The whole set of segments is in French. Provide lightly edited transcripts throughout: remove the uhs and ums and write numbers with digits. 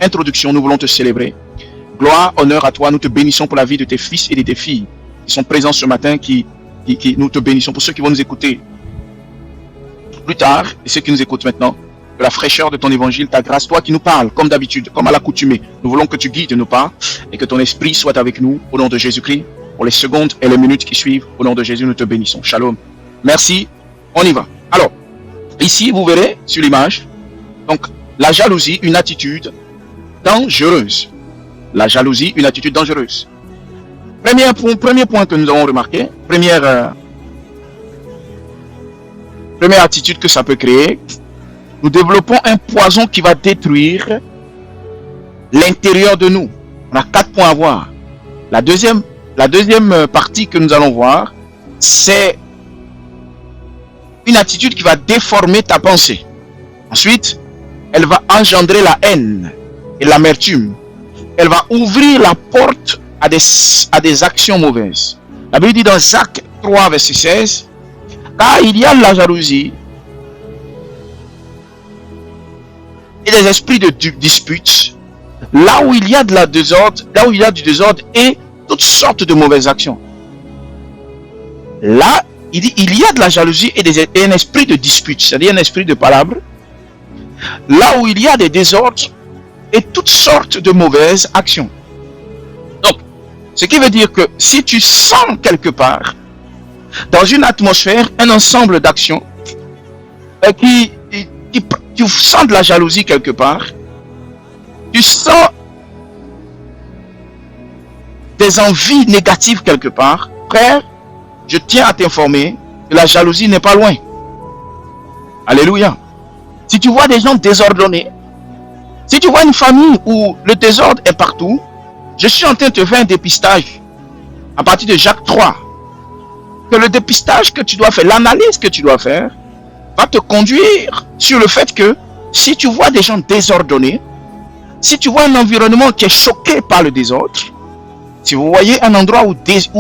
introduction, nous voulons te célébrer. Gloire, honneur à toi. Nous te bénissons pour la vie de tes fils et de tes filles qui sont présents ce matin, nous te bénissons pour ceux qui vont nous écouter plus tard et ceux qui nous écoutent maintenant. Que la fraîcheur de ton évangile, ta grâce, toi qui nous parles comme d'habitude, comme à l'accoutumée. Nous voulons que tu guides nos pas et que ton esprit soit avec nous au nom de Jésus-Christ. Pour les secondes et les minutes qui suivent, au nom de Jésus, nous te bénissons. Shalom. Merci. On y va. Alors, ici, vous verrez sur l'image, donc, la jalousie, une attitude dangereuse. La jalousie, une attitude dangereuse. Premier point que nous avons remarqué, première attitude que ça peut créer, nous développons un poison qui va détruire l'intérieur de nous. On a 4 points à voir. La deuxième partie que nous allons voir, c'est une attitude qui va déformer ta pensée. Ensuite, elle va engendrer la haine et l'amertume. Elle va ouvrir la porte à des actions mauvaises. La Bible dit dans Jacques 3, verset 16, car il y a la jalousie et des esprits de dispute, là où il y a du désordre et toutes sortes de mauvaises actions. Là, il dit il y a de la jalousie et un esprit de dispute, c'est-à-dire un esprit de palabre. Là où il y a des désordres et toutes sortes de mauvaises actions. Donc, ce qui veut dire que si tu sens quelque part, dans une atmosphère, un ensemble d'actions, tu sens de la jalousie quelque part, tu sens des envies négatives quelque part, frère, je tiens à t'informer que la jalousie n'est pas loin. Alléluia. Si tu vois des gens désordonnés, si tu vois une famille où le désordre est partout, je suis en train de te faire un dépistage à partir de Jacques 3. Que le dépistage que tu dois faire, l'analyse que tu dois faire, va te conduire sur le fait que si tu vois des gens désordonnés, si tu vois un environnement qui est choqué par le désordre, si vous voyez un endroit où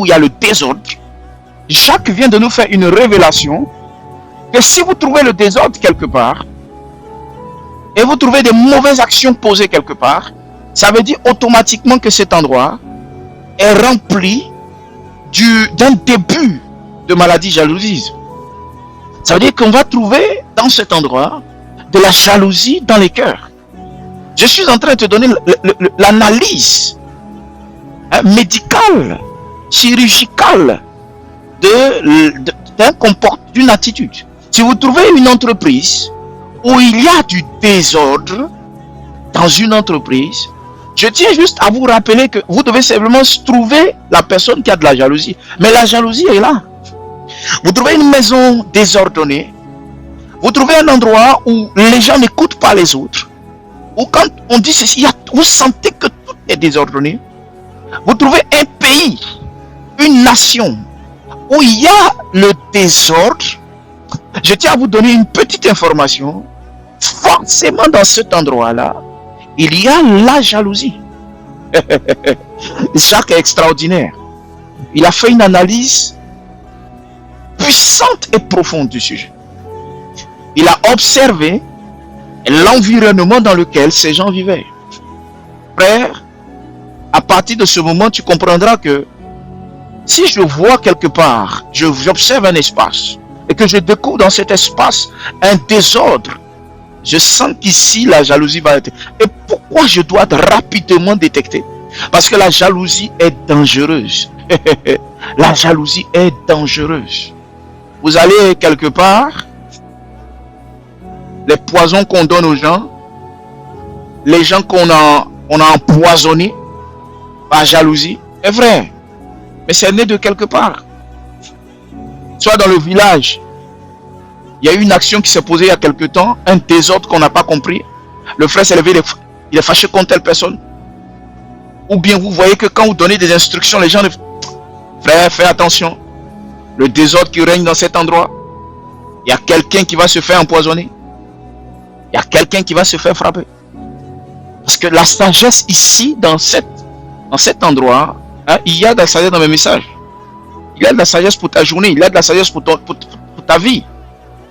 il y a le désordre, Jacques vient de nous faire une révélation que si vous trouvez le désordre quelque part, et vous trouvez des mauvaises actions posées quelque part, ça veut dire automatiquement que cet endroit est rempli d'un début de maladie jalousie. Ça veut dire qu'on va trouver dans cet endroit de la jalousie dans les cœurs. Je suis en train de te donner l'analyse médicale, chirurgicale d'une attitude. Si vous trouvez une entreprise où il y a du désordre dans une entreprise, je tiens juste à vous rappeler que vous devez simplement trouver la personne qui a de la jalousie. Mais la jalousie est là. Vous trouvez une maison désordonnée, vous trouvez un endroit où les gens n'écoutent pas les autres, ou quand on dit ceci, vous sentez que tout est désordonné. Vous trouvez un pays, une nation, où il y a le désordre. Je tiens à vous donner une petite information. Forcément dans cet endroit-là, il y a la jalousie. Jacques est extraordinaire. Il a fait une analyse puissante et profonde du sujet. Il a observé l'environnement dans lequel ces gens vivaient. Frère, à partir de ce moment, tu comprendras que si je vois quelque part, j'observe un espace et que je découvre dans cet espace un désordre, je sens qu'ici la jalousie va être. Et pourquoi je dois rapidement détecter? Parce que la jalousie est dangereuse. La jalousie est dangereuse. Vous allez quelque part, les poisons qu'on donne aux gens, les gens qu'on a empoisonnés par jalousie, est vrai. Mais c'est né de quelque part. Soit dans le village, il y a eu une action qui s'est posée il y a quelque temps, un désordre qu'on n'a pas compris. Le frère s'est levé, il est fâché contre telle personne. Ou bien vous voyez que quand vous donnez des instructions, les gens disent, frère, fais attention. Le désordre qui règne dans cet endroit, il y a quelqu'un qui va se faire empoisonner. Il y a quelqu'un qui va se faire frapper. Parce que la sagesse ici, dans cet endroit, il y a de la sagesse dans mes messages. Il y a de la sagesse pour ta journée, il y a de la sagesse pour ta vie.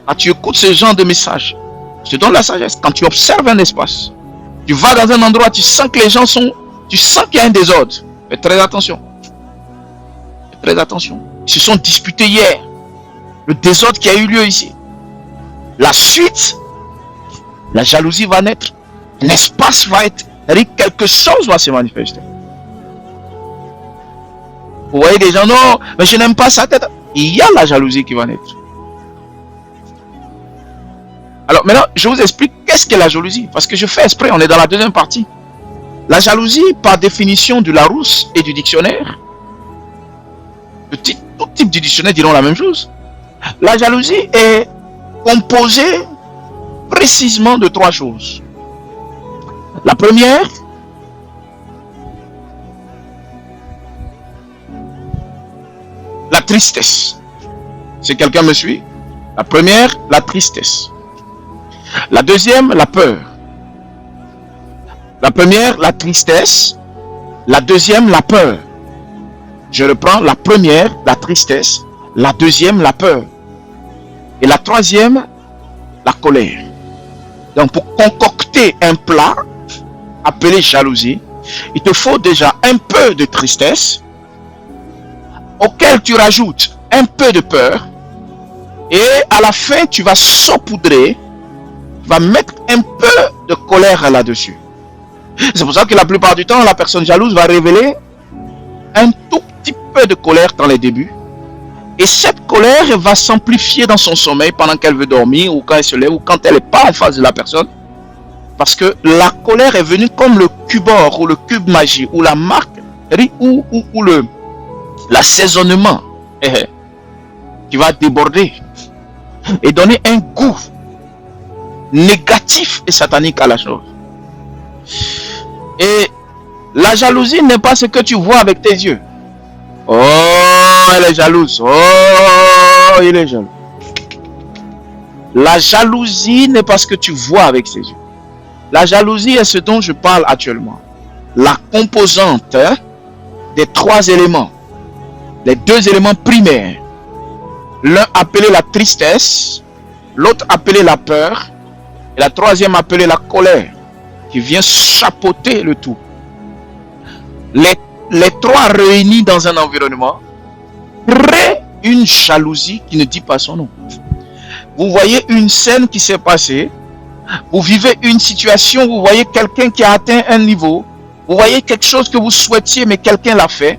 Quand tu écoutes ce genre de messages, je te donne la sagesse. Quand tu observes un espace, Tu vas dans un endroit, tu sens que les gens sont... Tu sens qu'il y a un désordre. Fais très attention. Fais très attention. Ils se sont disputés hier. Le désordre qui a eu lieu ici. La suite, la jalousie va naître. L'espace va être... C'est-à-dire quelque chose va se manifester. Vous voyez des gens, non, mais je n'aime pas sa tête. Il y a la jalousie qui va naître. Alors maintenant, je vous explique qu'est-ce que la jalousie. Parce que je fais exprès, on est dans la deuxième partie. La jalousie, par définition du Larousse et du dictionnaire, tout type de dictionnaire diront la même chose. La jalousie est composée précisément de 3 choses. La première, la tristesse. Si quelqu'un me suit, la première, la tristesse. La deuxième, la peur. La première, la tristesse. La deuxième, la peur. Je reprends la première, la tristesse. La deuxième, la peur. Et la troisième, la colère. Donc pour concocter un plat appelé jalousie, il te faut déjà un peu de tristesse, auquel tu rajoutes un peu de peur, et à la fin tu vas saupoudrer, tu vas mettre un peu de colère là-dessus. C'est pour ça que la plupart du temps, la personne jalouse va révéler un tout petit peu de colère dans les débuts, et cette colère va s'amplifier dans son sommeil pendant qu'elle veut dormir, ou quand elle se lève, ou quand elle n'est pas en face de la personne. Parce que la colère est venue comme le cubor, ou le cube magique, ou la marque, ou l'assaisonnement qui va déborder et donner un goût négatif et satanique à la chose. Et la jalousie n'est pas ce que tu vois avec tes yeux. Oh, elle est jalouse. Oh, il est jaloux. La jalousie n'est pas ce que tu vois avec ses yeux. La jalousie est ce dont je parle actuellement. La composante des 3 éléments. Les 2 éléments primaires. L'un appelé la tristesse, l'autre appelé la peur, et la troisième appelée la colère, qui vient chapeauter le tout. Les 3 réunis dans un environnement créent une jalousie qui ne dit pas son nom. Vous voyez une scène qui s'est passée, vous vivez une situation, vous voyez quelqu'un qui a atteint un niveau, vous voyez quelque chose que vous souhaitiez mais quelqu'un l'a fait,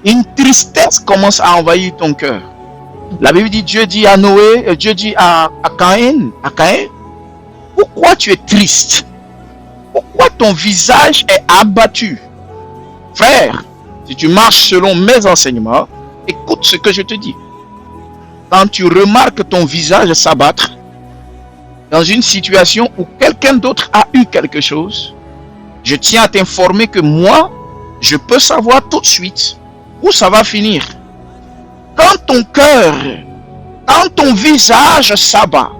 une tristesse commence à envahir ton cœur. La Bible dit, Dieu dit à Noé, Dieu dit à Caïn, pourquoi tu es triste? Pourquoi ton visage est abattu? Frère, si tu marches selon mes enseignements, écoute ce que je te dis. Quand tu remarques ton visage s'abattre dans une situation où quelqu'un d'autre a eu quelque chose, je tiens à t'informer que moi, je peux savoir tout de suite où ça va finir. Quand ton cœur, quand ton visage s'abat,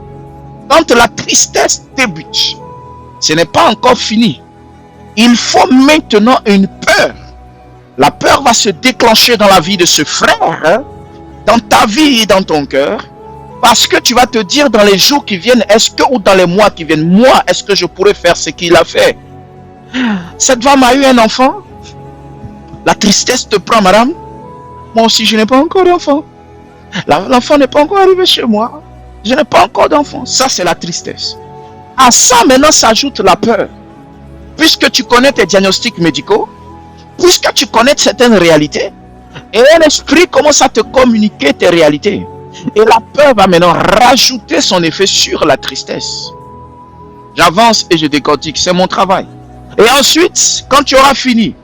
quand la tristesse débute, ce n'est pas encore fini. Il faut maintenant une peur. La peur va se déclencher dans la vie de ce frère, dans ta vie et dans ton cœur, parce que tu vas te dire dans les jours qui viennent, ou dans les mois qui viennent, moi, est-ce que je pourrais faire ce qu'il a fait? Cette femme a eu un enfant. La tristesse te prend, madame. Moi aussi, je n'ai pas encore d'enfant. L'enfant n'est pas encore arrivé chez moi. Je n'ai pas encore d'enfant. Ça, c'est la tristesse. À ça, maintenant, s'ajoute la peur. Puisque tu connais tes diagnostics médicaux, puisque tu connais certaines réalités, et un esprit commence à te communiquer tes réalités. Et la peur va maintenant rajouter son effet sur la tristesse. J'avance et je décortique, c'est mon travail. Et ensuite, quand tu auras fini,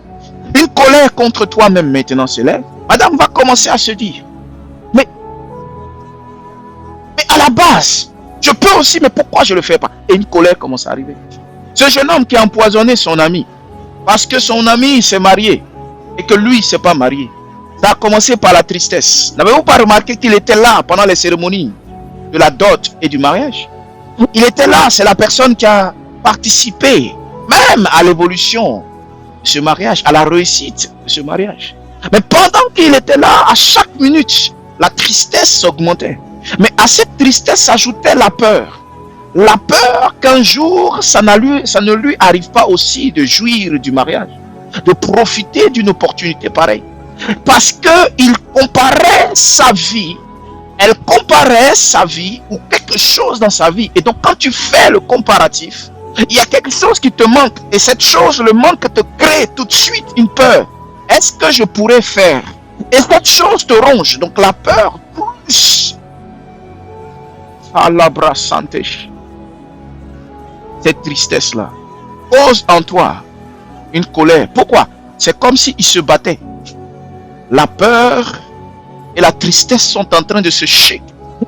une colère contre toi-même maintenant s'élève. Madame va commencer à se dire, mais à la base, je peux aussi, mais pourquoi je ne le fais pas? Et une colère commence à arriver. Ce jeune homme qui a empoisonné son ami, parce que son ami s'est marié, et que lui ne s'est pas marié. Ça a commencé par la tristesse. N'avez-vous pas remarqué qu'il était là pendant les cérémonies de la dot et du mariage? Il était là, c'est la personne qui a participé même à l'évolution de ce mariage, à la réussite de ce mariage. Mais pendant qu'il était là, à chaque minute, la tristesse s'augmentait. Mais à cette tristesse s'ajoutait la peur. La peur qu'un jour, ça ne lui arrive pas aussi de jouir du mariage, de profiter d'une opportunité pareille. Parce qu'il comparait sa vie, elle comparait sa vie ou quelque chose dans sa vie. Et donc, quand tu fais le comparatif, il y a quelque chose qui te manque. Et cette chose, le manque te crée tout de suite une peur. Est-ce que je pourrais faire? Et cette chose te ronge. Donc, la peur pousse. Cette tristesse-là cause en toi une colère. Pourquoi? C'est comme s'il se battait. La peur et la tristesse sont en train de se shaker.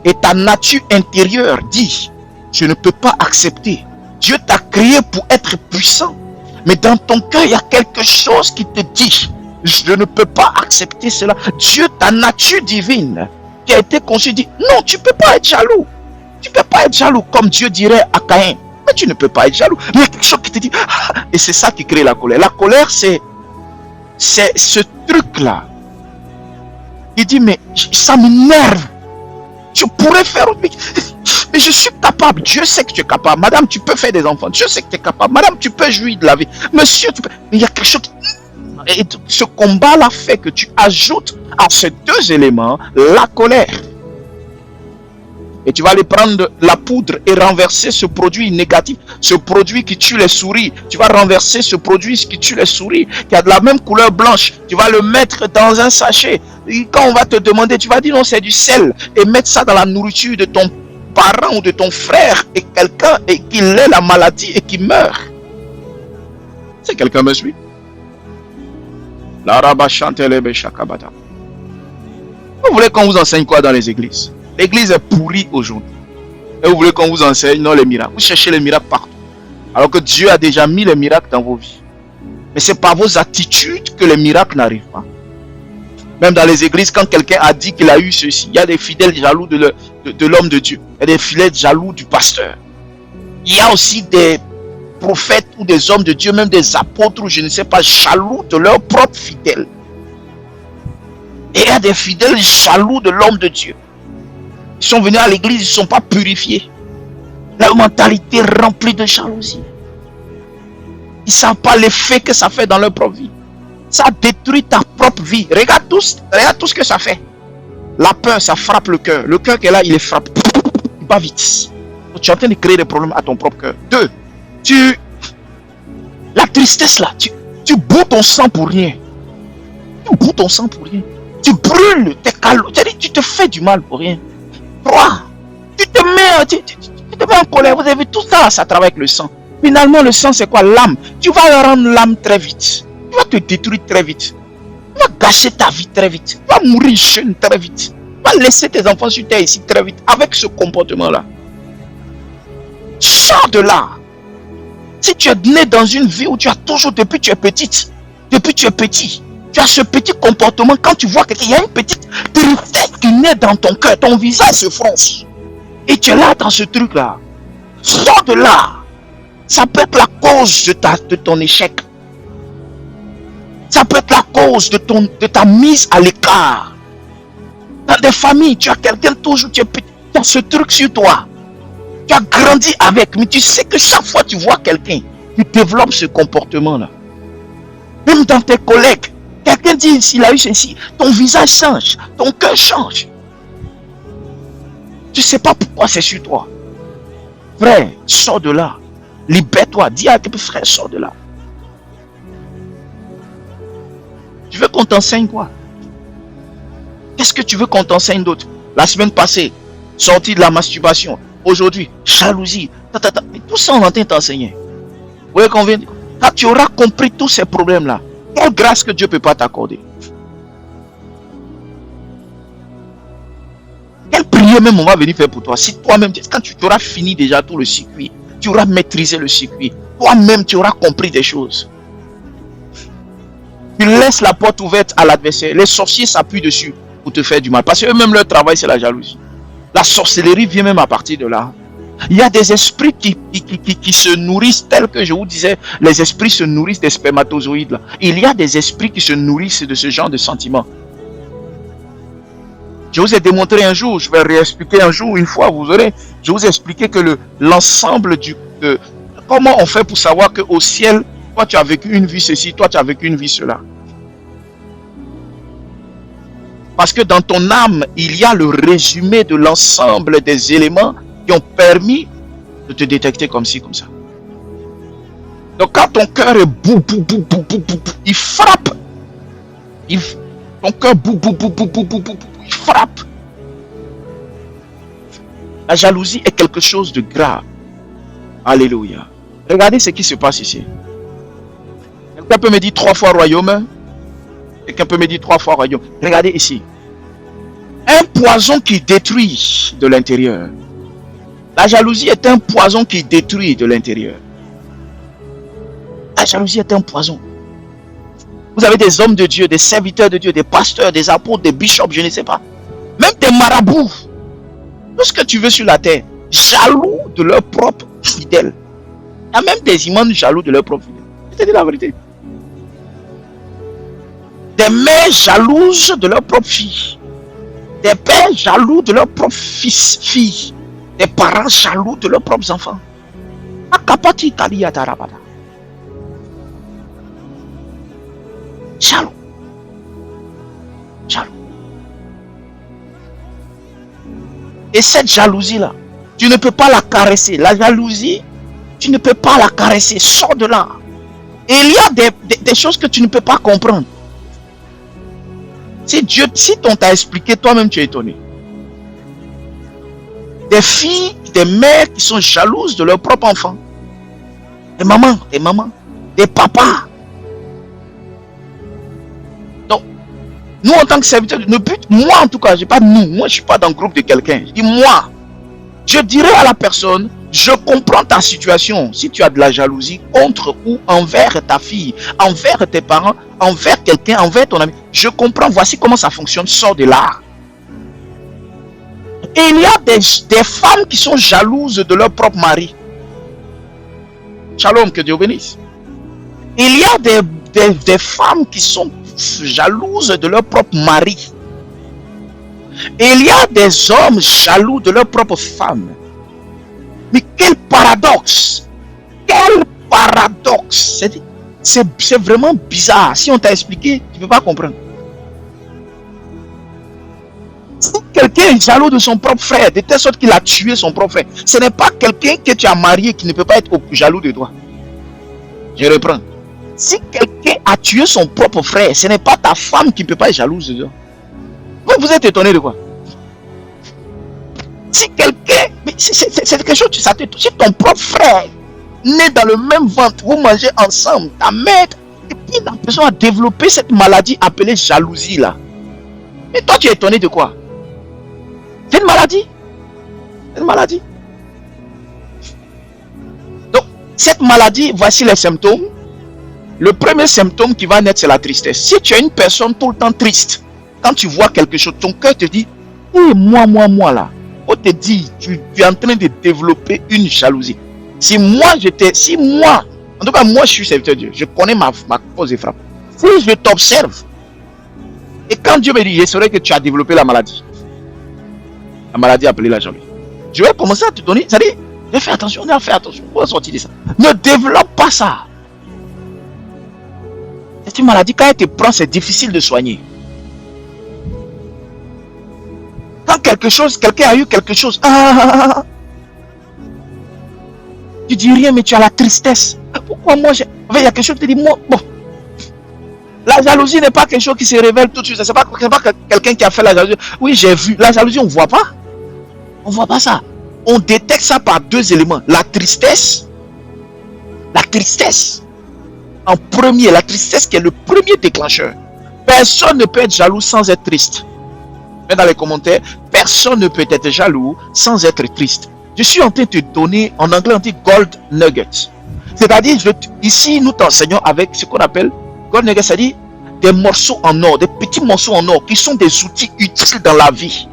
Et ta nature intérieure dit, je ne peux pas accepter. Dieu t'a créé pour être puissant. Mais dans ton cœur, il y a quelque chose qui te dit, je ne peux pas accepter cela. Dieu, ta nature divine, qui a été conçue, dit, non, tu ne peux pas être jaloux. Tu ne peux pas être jaloux, comme Dieu dirait à Caïn. Mais tu ne peux pas être jaloux. Il y a quelque chose qui te dit, et c'est ça qui crée la colère. La colère, c'est ce truc-là. Il dit, mais ça m'énerve. Je pourrais faire, mais je suis capable. Dieu sait que tu es capable. Madame, tu peux faire des enfants. Dieu sait que tu es capable. Madame, tu peux jouir de la vie. Monsieur, tu peux. Mais il y a quelque chose. Et ce combat-là fait que tu ajoutes à ces deux éléments la colère. Et tu vas aller prendre la poudre et renverser ce produit négatif, ce produit qui tue les souris. Tu vas renverser ce produit qui tue les souris, qui a de la même couleur blanche. Tu vas le mettre dans un sachet. Et quand on va te demander, tu vas dire non, c'est du sel. Et mettre ça dans la nourriture de ton parent ou de ton frère et quelqu'un et qu'il ait la maladie et qu'il meurt. C'est quelqu'un me suit? Vous voulez qu'on vous enseigne quoi dans les églises? L'église est pourrie aujourd'hui. Et vous voulez qu'on vous enseigne non les miracles. Vous cherchez les miracles partout. Alors que Dieu a déjà mis les miracles dans vos vies. Mais c'est par vos attitudes que les miracles n'arrivent pas. Même dans les églises, quand quelqu'un a dit qu'il a eu ceci, il y a des fidèles jaloux de l'homme de Dieu. Il y a des fidèles jaloux du pasteur. Il y a aussi des prophètes ou des hommes de Dieu, même des apôtres ou je ne sais pas, jaloux de leurs propres fidèles. Et il y a des fidèles jaloux de l'homme de Dieu. Ils sont venus à l'église, ils ne sont pas purifiés. Leur mentalité remplie de jalousie. Ils ne savent pas l'effet que ça fait dans leur propre vie. Ça détruit ta propre vie. Regarde tout ce que ça fait. La peur, ça frappe le cœur. Le cœur qui est là, il est frappé. Il va vite. Tu es en train de créer des problèmes à ton propre cœur. 2. La tristesse là, tu bois ton sang pour rien. Tu bois ton sang pour rien. Tu brûles tes calories. Tu te fais du mal pour rien. 3. Tu te mets en colère. Vous avez vu tout ça, ça travaille avec le sang. Finalement, le sang, c'est quoi? L'âme. Tu vas rendre l'âme très vite. Tu vas te détruire très vite. Tu vas gâcher ta vie très vite. Tu vas mourir jeune très vite. Tu vas laisser tes enfants sur terre ici très vite. Avec ce comportement-là. Sors de là. Si tu es né dans une vie où tu as toujours, depuis tu es petite, depuis tu es petit, tu as ce petit comportement, quand tu vois quelqu'un, il y a une petite tristesse qui naît dans ton cœur, ton visage se fronce. Et tu es là dans ce truc-là. Sors de là. Ça peut être la cause de ton échec. Ça peut être la cause de ta mise à l'écart. Dans des familles, tu as quelqu'un toujours, tu as ce truc sur toi. Tu as grandi avec, mais tu sais que chaque fois que tu vois quelqu'un, tu développes ce comportement-là. Même dans tes collègues, quelqu'un dit, s'il a eu ceci, ton visage change, ton cœur change. Tu ne sais pas pourquoi c'est sur toi. Frère, sors de là. Libère-toi. Dis à tes frères, sors de là. Tu veux qu'on t'enseigne quoi? Qu'est-ce que tu veux qu'on t'enseigne d'autre? La semaine passée, sortie de la masturbation. Aujourd'hui, jalousie. Tout ça, on est en train de t'enseigner. Vous voyez qu'on vient? Quand tu auras compris tous ces problèmes-là, quelle grâce que Dieu ne peut pas t'accorder. Quelle prière même on va venir faire pour toi. Si toi-même, quand tu auras fini déjà tout le circuit, tu auras maîtrisé le circuit. Toi-même, tu auras compris des choses. Tu laisses la porte ouverte à l'adversaire. Les sorciers s'appuient dessus pour te faire du mal. Parce qu'eux-mêmes, leur travail, c'est la jalousie. La sorcellerie vient même à partir de là. Il y a des esprits qui se nourrissent, tels que je vous disais, les esprits se nourrissent des spermatozoïdes. Là. Il y a des esprits qui se nourrissent de ce genre de sentiments. Je vous ai démontré un jour, je vais réexpliquer un jour, une fois, vous aurez. Je vous ai expliqué que l'ensemble comment on fait pour savoir qu'au ciel, toi tu as vécu une vie ceci, toi tu as vécu une vie cela. Parce que dans ton âme, il y a le résumé de l'ensemble des éléments qui ont permis de te détecter comme ci, comme ça. Donc quand ton cœur est bou, il frappe. Ton cœur bou, il frappe. La jalousie est quelque chose de grave. Alléluia. Regardez ce qui se passe ici. Quelqu'un peut me dire 3 fois royaume. Quelqu'un peut me dire 3 fois royaume. Regardez ici. Un poison qui détruit de l'intérieur. La jalousie est un poison qui détruit de l'intérieur. La jalousie est un poison. Vous avez des hommes de Dieu, des serviteurs de Dieu, des pasteurs, des apôtres, des bishops, je ne sais pas. Même des marabouts. Tout ce que tu veux sur la terre. Jaloux de leurs propres fidèles. Il y a même des imams jaloux de leurs propres fidèles. Je te dis la vérité. Des mères jalouses de leurs propres filles. Des pères jaloux de leurs propres filles. Des parents jaloux de leurs propres enfants. Akapati Kalia Tarabada. Jaloux. Jaloux. Et cette jalousie-là, tu ne peux pas la caresser. La jalousie, tu ne peux pas la caresser. Sors de là. Et il y a des choses que tu ne peux pas comprendre. Si on t'a expliqué, toi-même tu es étonné. Des filles, des mères qui sont jalouses de leurs propres enfants. Des mamans, des papas. Donc, nous en tant que serviteurs, moi en tout cas, je dis pas nous, moi je suis pas dans le groupe de quelqu'un. Je dis moi. Je dirais à la personne, je comprends ta situation. Si tu as de la jalousie contre ou envers ta fille, envers tes parents, envers quelqu'un, envers ton ami, je comprends, voici comment ça fonctionne, sors de là. Et il y a des femmes qui sont jalouses de leur propre mari. Shalom, que Dieu bénisse. Il y a des femmes qui sont jalouses de leur propre mari. Et il y a des hommes jaloux de leur propre femme. Mais quel paradoxe! Quel paradoxe! C'est vraiment bizarre. Si on t'a expliqué, tu ne peux pas comprendre. Si quelqu'un est jaloux de son propre frère, de telle sorte qu'il a tué son propre frère, ce n'est pas quelqu'un que tu as marié qui ne peut pas être jaloux de toi. Je reprends. Si quelqu'un a tué son propre frère, ce n'est pas ta femme qui ne peut pas être jalouse de toi. Vous êtes étonné de quoi? Si quelqu'un, c'est quelque chose, ça te touche. Si ton propre frère, né dans le même ventre, vous mangez ensemble, ta mère, et puis la personne a développé cette maladie appelée jalousie là. Mais toi, tu es étonné de quoi? C'est une maladie. C'est une maladie. Donc, cette maladie, voici les symptômes. Le premier symptôme qui va naître, c'est la tristesse. Si tu es une personne tout le temps triste, quand tu vois quelque chose, ton cœur te dit, oui, moi là. On te dit, tu es en train de développer une jalousie. Si moi, en tout cas, moi, je suis serviteur de Dieu. Je connais ma cause et frappe. Si je t'observe, et quand Dieu me dit, je saurais que tu as développé la maladie appelée la jalousie, je vais commencer à te donner, c'est-à-dire, fais attention, fais attention, on va sortir de ça. Ne développe pas ça. C'est une maladie, quand elle te prend, c'est difficile de soigner. Quand quelqu'un a eu quelque chose, tu dis rien, mais tu as la tristesse. Pourquoi moi, il y a quelque chose qui te dit, moi, bon. La jalousie n'est pas quelque chose qui se révèle tout de suite. C'est pas quelqu'un qui a fait la jalousie. Oui, j'ai vu. La jalousie, on ne voit pas. On ne voit pas ça. On détecte ça par 2 éléments. La tristesse. La tristesse. En premier, la tristesse qui est le premier déclencheur. Personne ne peut être jaloux sans être triste. Mais dans les commentaires, personne ne peut être jaloux sans être triste. Je suis en train de te donner, en anglais on dit gold nuggets. C'est-à-dire, ici nous t'enseignons avec ce qu'on appelle gold nuggets, c'est-à-dire des morceaux en or, des petits morceaux en or qui sont des outils utiles dans la vie.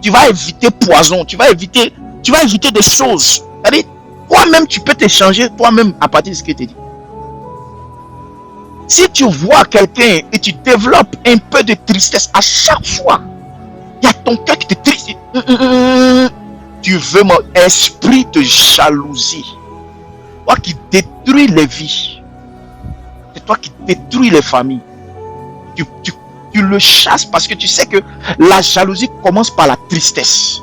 Tu vas éviter poison, tu vas éviter des choses. C'est-à-dire, toi-même tu peux t'échanger toi-même à partir de ce qu'il te dit. Si tu vois quelqu'un et tu développes un peu de tristesse à chaque fois, il y a ton cœur qui te triste. Tu veux mon esprit de jalousie. Toi qui détruis les vies. C'est toi qui détruis les familles. Tu le chasses parce que tu sais que la jalousie commence par la tristesse.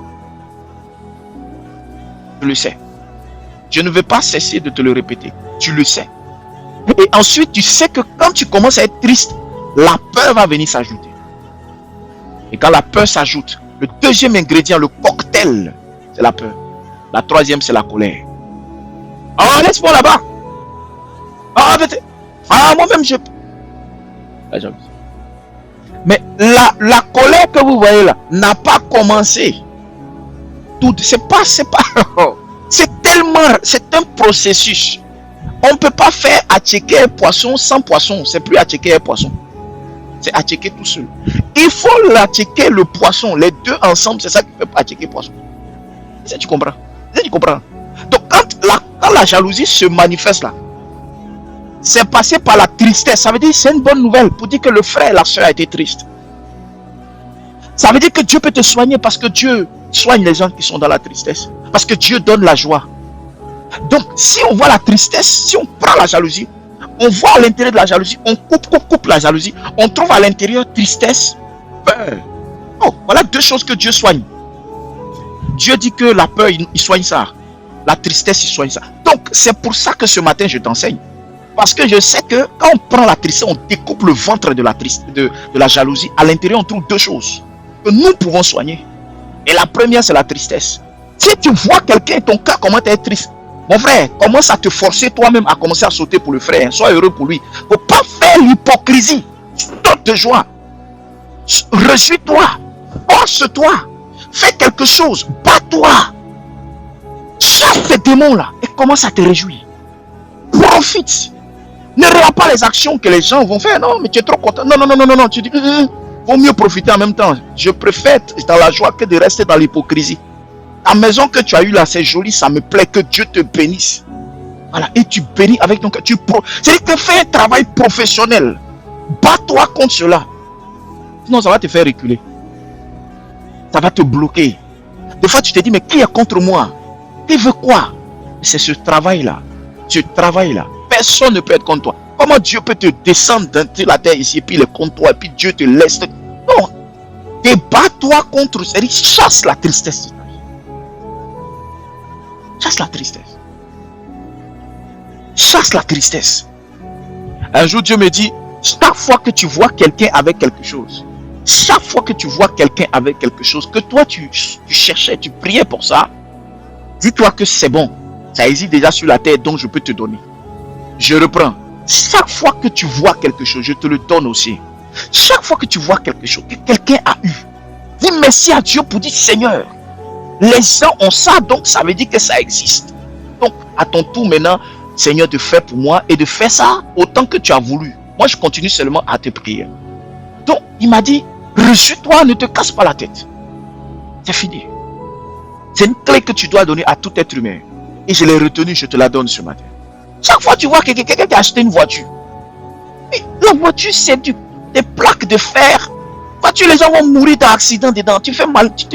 Tu le sais. Je ne vais pas cesser de te le répéter. Tu le sais. Et ensuite, tu sais que quand tu commences à être triste, la peur va venir s'ajouter. Et quand la peur s'ajoute, le deuxième ingrédient, le cocktail, c'est la peur. La troisième, c'est la colère. Ah, laisse-moi là-bas. Moi-même, je... La jalousie. Mais la colère que vous voyez là n'a pas commencé. C'est un processus. On ne peut pas faire attiquer un poisson sans poisson. C'est plus attiquer un poisson. C'est attiquer tout seul. Il faut l'attiquer le poisson. Les deux ensemble, c'est ça qui fait attiquer le poisson. Ça, tu comprends? Donc, quand la jalousie se manifeste là, c'est passé par la tristesse. Ça veut dire que c'est une bonne nouvelle pour dire que le frère et la soeur a été triste. Ça veut dire que Dieu peut te soigner parce que Dieu soigne les gens qui sont dans la tristesse. Parce que Dieu donne la joie. Donc, si on voit la tristesse, si on prend la jalousie, on voit à l'intérieur de la jalousie, on coupe la jalousie, on trouve à l'intérieur tristesse, peur. Oh, voilà deux choses que Dieu soigne. Dieu dit que la peur, il soigne ça. La tristesse, il soigne ça. Donc, c'est pour ça que ce matin, je t'enseigne. Parce que je sais que quand on prend la tristesse, on découpe le ventre de la jalousie. À l'intérieur, on trouve deux choses que nous pouvons soigner. Et la première, c'est la tristesse. Si tu vois quelqu'un, ton cœur commence à être triste, mon frère, commence à te forcer toi-même à commencer à sauter pour le frère. Sois heureux pour lui. Il ne faut pas faire l'hypocrisie. Saute de joie. Réjouis-toi. Force-toi. Fais quelque chose. Bats-toi. Chasse ces démons-là et commence à te réjouir. Profite. Ne regarde pas les actions que les gens vont faire. Non, mais tu es trop content. Non. Tu dis, vaut mieux profiter en même temps. Je préfère être dans la joie que de rester dans l'hypocrisie. La maison que tu as eue là, c'est joli, ça me plaît, que Dieu te bénisse. Voilà, et tu bénis avec ton cœur. C'est-à-dire que fais un travail professionnel. Bats-toi contre cela. Sinon, ça va te faire reculer. Ça va te bloquer. Des fois, tu te dis, mais qui est contre moi? Qui veut quoi? C'est ce travail-là. Ce travail-là. Personne ne peut être contre toi. Comment Dieu peut te descendre dans la terre ici, et puis il est contre toi, et puis Dieu te laisse? Non. Débat-toi contre. C'est-à-dire, chasse la tristesse. Chasse la tristesse. Chasse la tristesse. Un jour, Dieu me dit, chaque fois que tu vois quelqu'un avec quelque chose, chaque fois que tu vois quelqu'un avec quelque chose, que toi tu cherchais, tu priais pour ça, dis-toi que c'est bon. Ça existe déjà sur la terre, donc je peux te donner. Je reprends. Chaque fois que tu vois quelque chose, je te le donne aussi. Chaque fois que tu vois quelque chose que quelqu'un a eu, dis merci à Dieu pour dire, Seigneur, les gens ont ça, donc ça veut dire que ça existe. Donc, à ton tour maintenant, Seigneur, de faire pour moi et de faire ça autant que tu as voulu. Moi, je continue seulement à te prier. Donc, il m'a dit, réjouis-toi, ne te casse pas la tête. C'est fini. C'est une clé que tu dois donner à tout être humain. Et je l'ai retenue, je te la donne ce matin. Chaque fois que tu vois que quelqu'un qui a acheté une voiture, et la voiture, c'est des plaques de fer. Voiture, les gens vont mourir d'accident dedans. Tu fais mal, tu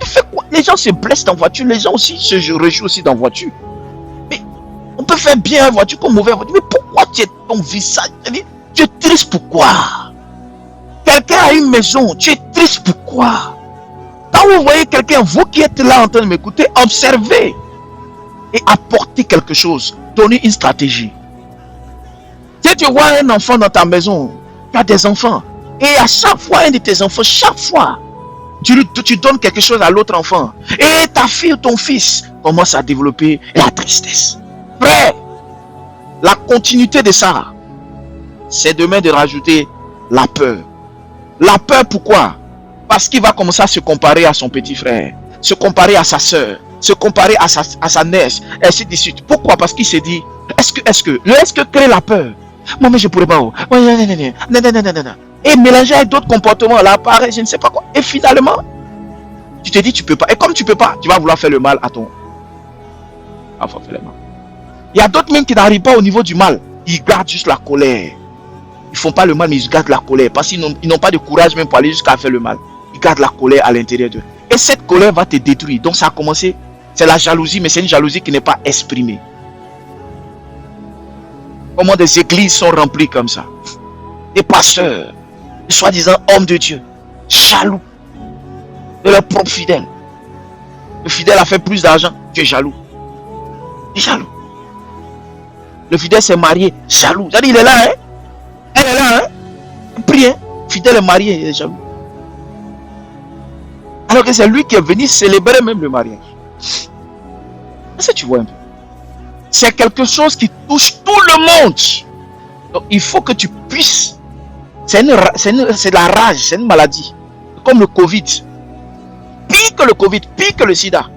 fais quoi? Les gens se blessent dans la voiture, les gens aussi se réjouissent aussi dans la voiture. Mais on peut faire bien en voiture comme mauvaise voiture. Mais pourquoi tu es ton visage? Tu es triste pourquoi? Quelqu'un a une maison, tu es triste pourquoi? Quand vous voyez quelqu'un, vous qui êtes là en train de m'écouter, observez et apportez quelque chose. Donnez une stratégie. Si tu vois un enfant dans ta maison, tu as des enfants. Et à chaque fois, un de tes enfants, chaque fois, tu donnes quelque chose à l'autre enfant. Et ta fille ou ton fils commence à développer la tristesse. Frère, la continuité de ça, c'est demain de rajouter la peur. La peur, pourquoi? Parce qu'il va commencer à se comparer à son petit frère, se comparer à sa soeur, se comparer à sa nièce, et ainsi de suite. Pourquoi? Parce qu'il s'est dit, est-ce que crée la peur? Moi, mais je pourrais pas. Non. Et mélanger avec d'autres comportements, là, pareil, je ne sais pas quoi. Et finalement, tu te dis, tu peux pas. Et comme tu peux pas, tu vas vouloir faire le mal à ton. Enfin, faire le mal. Il y a d'autres même qui n'arrivent pas au niveau du mal. Ils gardent juste la colère. Ils font pas le mal, mais ils gardent la colère. Parce qu'ils n'ont pas de courage même pour aller jusqu'à faire le mal. Ils gardent la colère à l'intérieur d'eux. Et cette colère va te détruire. Donc ça a commencé, c'est la jalousie, mais c'est une jalousie qui n'est pas exprimée. Comment des églises sont remplies comme ça? Des pasteurs, des soi-disant hommes de Dieu, jaloux de leurs propres fidèles. Le fidèle a fait plus d'argent, tu es jaloux. Tu es jaloux. Le fidèle s'est marié, jaloux. C'est-à-dire, il est là, hein? Elle est là, hein? Il prie, hein? Le fidèle est marié, il est jaloux. Alors que c'est lui qui est venu célébrer même le mariage. Est-ce que tu vois un peu? C'est quelque chose qui touche tout le monde. Donc il faut que tu puisses. C'est de la rage, c'est une maladie. Comme le Covid. Pire que le Covid, pire que le sida.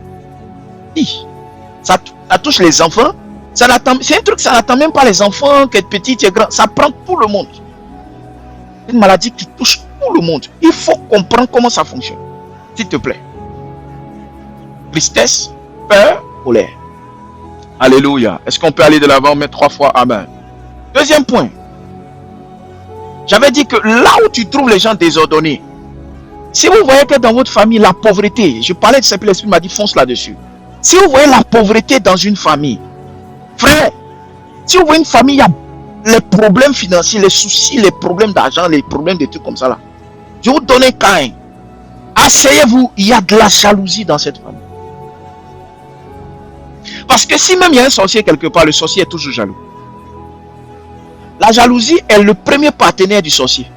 Ça touche les enfants. C'est un truc, ça n'attend même pas les enfants, qui est petit, qui est grand. Ça prend tout le monde. C'est une maladie qui touche tout le monde. Il faut comprendre comment ça fonctionne. S'il te plaît. Tristesse, peur, colère. Alléluia. Est-ce qu'on peut aller de l'avant, mettre 3 fois Amen? Deuxième point. J'avais dit que là où tu trouves les gens désordonnés, si vous voyez que dans votre famille, la pauvreté, je parlais de ça, puis l'Esprit m'a dit fonce là-dessus. Si vous voyez la pauvreté dans une famille, frère, si vous voyez une famille, il y a les problèmes financiers, les soucis, les problèmes d'argent, les problèmes de trucs comme ça là. Je vous donne un cas. Asseyez-vous, il y a de la jalousie dans cette famille. Parce que si même il y a un sorcier quelque part, le sorcier est toujours jaloux. La jalousie est le premier partenaire du sorcier.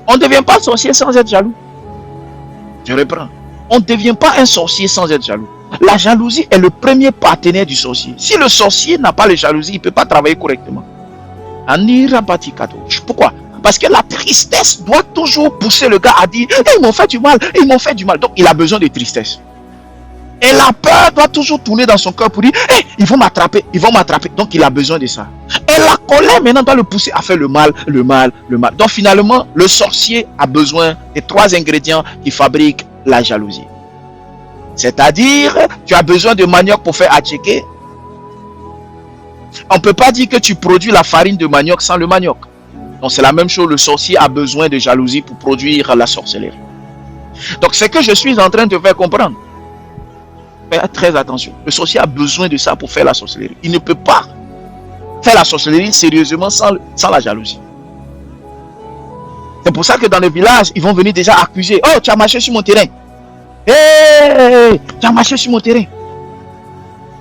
On ne devient pas sorcier sans être jaloux. Je reprends. On ne devient pas un sorcier sans être jaloux. La jalousie est le premier partenaire du sorcier. Si le sorcier n'a pas de jalousie, il ne peut pas travailler correctement. Pourquoi? Parce que la tristesse doit toujours pousser le gars à dire ils m'ont fait du mal, ils m'ont fait du mal. Donc il a besoin de tristesse. Et la peur doit toujours tourner dans son cœur pour dire ils vont m'attraper, ils vont m'attraper. Donc il a besoin de ça. Et la colère maintenant doit le pousser à faire le mal, le mal, le mal. Donc finalement, le sorcier a besoin des 3 ingrédients qui fabriquent la jalousie. C'est-à-dire, tu as besoin de manioc pour faire attiquer. On ne peut pas dire que tu produis la farine de manioc sans le manioc. Donc c'est la même chose, le sorcier a besoin de jalousie pour produire la sorcellerie. Donc c'est que je suis en train de te faire comprendre. Fais très attention. Le sorcier a besoin de ça pour faire la sorcellerie. Il ne peut pas faire la sorcellerie sérieusement sans la jalousie. C'est pour ça que dans les villages, ils vont venir déjà accuser. Oh, tu as marché sur mon terrain. Hey, tu as marché sur mon terrain.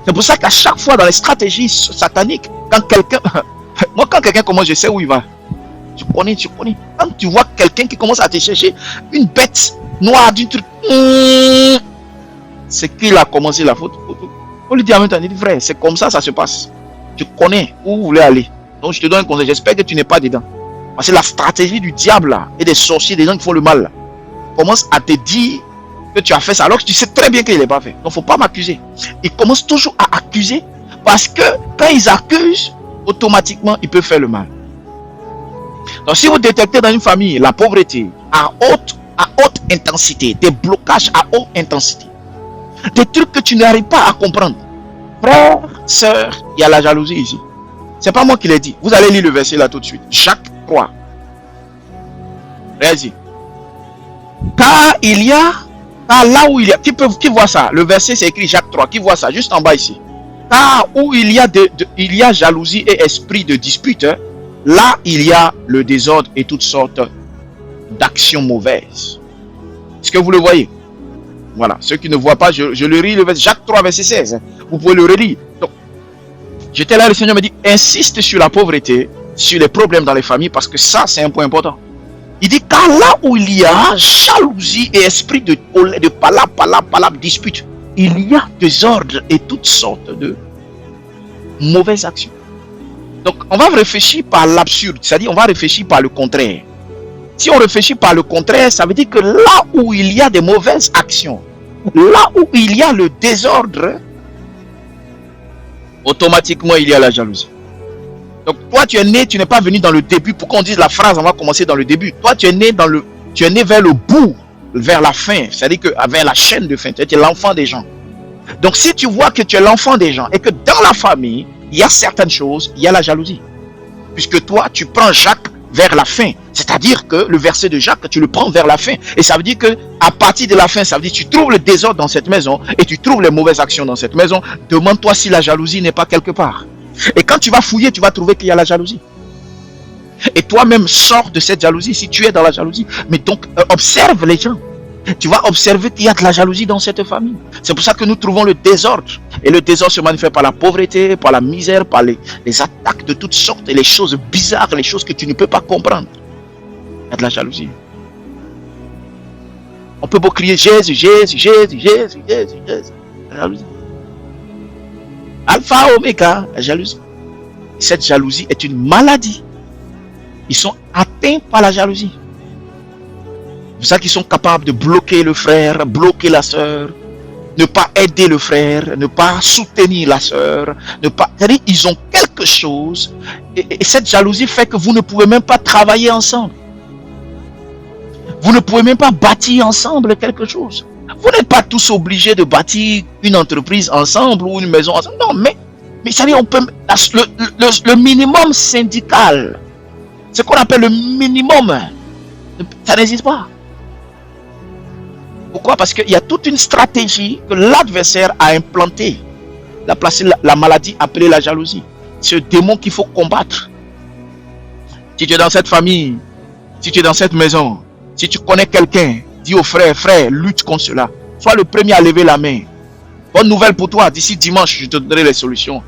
C'est pour ça qu'à chaque fois dans les stratégies sataniques, quand quelqu'un commence, je sais où il va. Tu connais. Quand tu vois quelqu'un qui commence à te chercher une bête noire d'un truc, c'est qu'il a commencé la faute. On lui dit en même temps, il dit frère, c'est comme ça se passe. Tu connais où vous voulez aller. Donc je te donne un conseil, j'espère que tu n'es pas dedans. Parce que la stratégie du diable là, et des sorciers, des gens qui font le mal là, commence à te dire que tu as fait ça alors que tu sais très bien qu'il n'est pas fait. Donc il ne faut pas m'accuser. Ils commencent toujours à accuser parce que quand ils accusent, automatiquement ils peuvent faire le mal. Donc si vous détectez dans une famille la pauvreté à haute intensité, des blocages à haute intensité, des trucs que tu n'arrives pas à comprendre, frère, sœur, il y a la jalousie ici. C'est pas moi qui l'ai dit. Vous allez lire le verset là tout de suite. Jacques 3. Vas-y. Car là où il y a, qui voit ça? Le verset c'est écrit Jacques 3. Qui voit ça? Juste en bas ici. Car où il y a jalousie et esprit de dispute, là il y a le désordre et toutes sortes d'actions mauvaises. Est-ce que vous le voyez? Voilà. Ceux qui ne voient pas, je le lis, le verset Jacques 3 verset 16. Vous pouvez le relire. Donc, j'étais là, le Seigneur me dit, insiste sur la pauvreté, sur les problèmes dans les familles, parce que ça, c'est un point important. Il dit, car là où il y a jalousie et esprit de palabre, dispute, il y a désordre et toutes sortes de mauvaises actions. Donc, on va réfléchir par l'absurde, c'est-à-dire on va réfléchir par le contraire. Si on réfléchit par le contraire, ça veut dire que là où il y a des mauvaises actions, là où il y a le désordre, automatiquement il y a la jalousie. Donc toi tu es né, tu n'es pas venu dans le début. Pour qu'on dise la phrase, on va commencer dans le début. Toi tu es né vers le bout, vers la fin, c'est-à-dire que vers la chaîne de fin, tu es l'enfant des gens. Donc si tu vois que tu es l'enfant des gens et que dans la famille il y a certaines choses, il y a la jalousie. Puisque toi tu prends Jacques vers la fin. C'est-à-dire que le verset de Jacques, tu le prends vers la fin. Et ça veut dire que à partir de la fin, ça veut dire que tu trouves le désordre dans cette maison et tu trouves les mauvaises actions dans cette maison. Demande-toi si la jalousie n'est pas quelque part. Et quand tu vas fouiller, tu vas trouver qu'il y a la jalousie. Et toi-même, sors de cette jalousie si tu es dans la jalousie. Mais donc, observe les gens. Tu vas observer qu'il y a de la jalousie dans cette famille. C'est pour ça que nous trouvons le désordre. Et le désordre se manifeste par la pauvreté, par la misère, par les attaques de toutes sortes et les choses bizarres, les choses que tu ne peux pas comprendre. Il y a de la jalousie. On peut beau crier Jésus, Jésus, Jésus, Jésus, Jésus, Jésus. La jalousie. Alpha, Oméga, la jalousie. Cette jalousie est une maladie. Ils sont atteints par la jalousie. C'est ça qu'ils sont capables de bloquer le frère, bloquer la sœur, ne pas aider le frère, ne pas soutenir la sœur, ne pas. C'est-à-dire, ils ont quelque chose, et cette jalousie fait que vous ne pouvez même pas travailler ensemble. Vous ne pouvez même pas bâtir ensemble quelque chose. Vous n'êtes pas tous obligés de bâtir une entreprise ensemble ou une maison ensemble. Non, mais c'est-à-dire, on peut le minimum syndical, ce qu'on appelle le minimum, ça n'existe pas. Pourquoi? Parce qu'il y a toute une stratégie que l'adversaire a implantée. Il a placé la maladie appelée la jalousie. C'est un démon qu'il faut combattre. Si tu es dans cette famille, si tu es dans cette maison, si tu connais quelqu'un, dis au frère, frère, lutte contre cela. Sois le premier à lever la main. Bonne nouvelle pour toi, d'ici dimanche, je te donnerai les solutions.